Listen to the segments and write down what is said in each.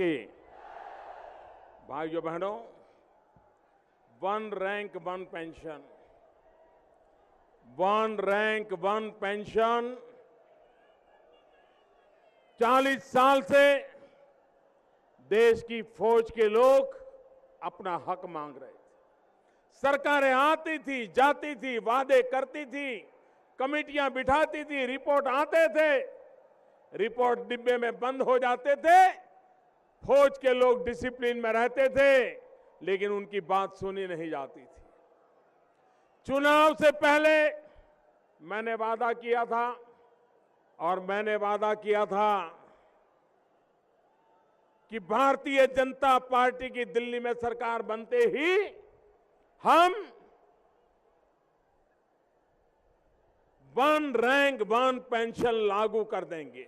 कि भाइयों बहनों, one rank one pension, one rank one pension 40 साल से देश की फौज के लोग अपना हक मांग रहे थे। सरकारें आती थी, जाती थी, वादे करती थी, कमेटियां बिठाती थी, रिपोर्ट आते थे, रिपोर्ट डिब्बे में बंद हो जाते थे। फौज के लोग डिसिप्लिन में रहते थे, लेकिन उनकी बात सुनी नहीं जाती थी। चुनाव से पहले मैंने वादा किया था कि भारतीय जनता पार्टी की दिल्ली में सरकार बनते ही हम वन रैंक वन पेंशन लागू कर देंगे।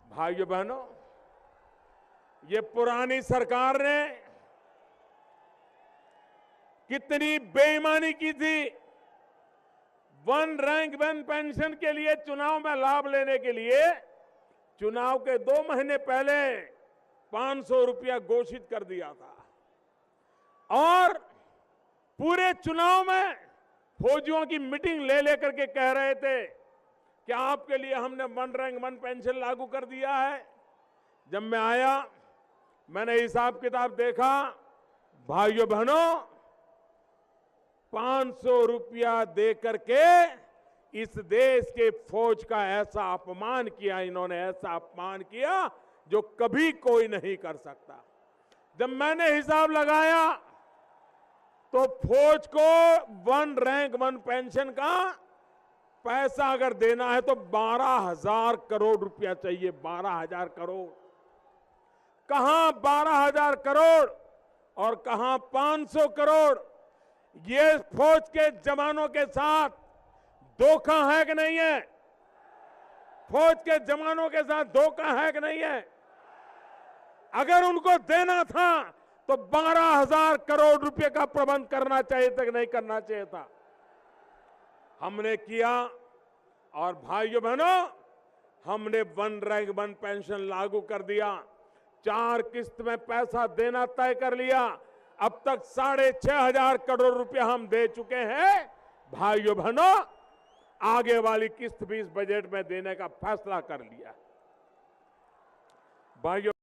भाइयों बहनों, ये पुरानी सरकार ने कितनी बेईमानी की थी। वन रैंक वन पेंशन के लिए चुनाव में लाभ लेने के लिए चुनाव के 2 महीने पहले 500 रुपया घोषित कर दिया था और पूरे चुनाव में फौजियों की मीटिंग ले लेकर के कह रहे थे कि आपके लिए हमने वन रैंक वन पेंशन लागू कर दिया है। जब मैं आया, मैंने हिसाब किताब देखा, भाइयों बहनों, 500 रुपया दे करके इस देश के फौज का ऐसा अपमान किया, इन्होंने ऐसा अपमान किया जो कभी कोई नहीं कर सकता। जब मैंने हिसाब लगाया तो फौज को वन रैंक वन पेंशन का पैसा अगर देना है तो 12,000 करोड़ रुपया चाहिए। 12,000 करोड़, कहां 12,000 करोड़ और कहां 500 करोड़। ये फौज के जवानों के साथ धोखा है कि नहीं है? फौज के जवानों के साथ धोखा है कि नहीं है? अगर उनको देना था तो 12,000 करोड़ रुपए का प्रबंध करना चाहिए था कि नहीं करना चाहिए था? हमने किया और भाइयों बहनों, हमने वन रैंक वन पेंशन लागू कर दिया। 4 किस्त में पैसा देना तय कर लिया। अब तक 6,500 करोड़ रुपए हम दे चुके हैं। भाइयों बहनों, आगे वाली किस्त भी इस बजट में देने का फैसला कर लिया। भाइयों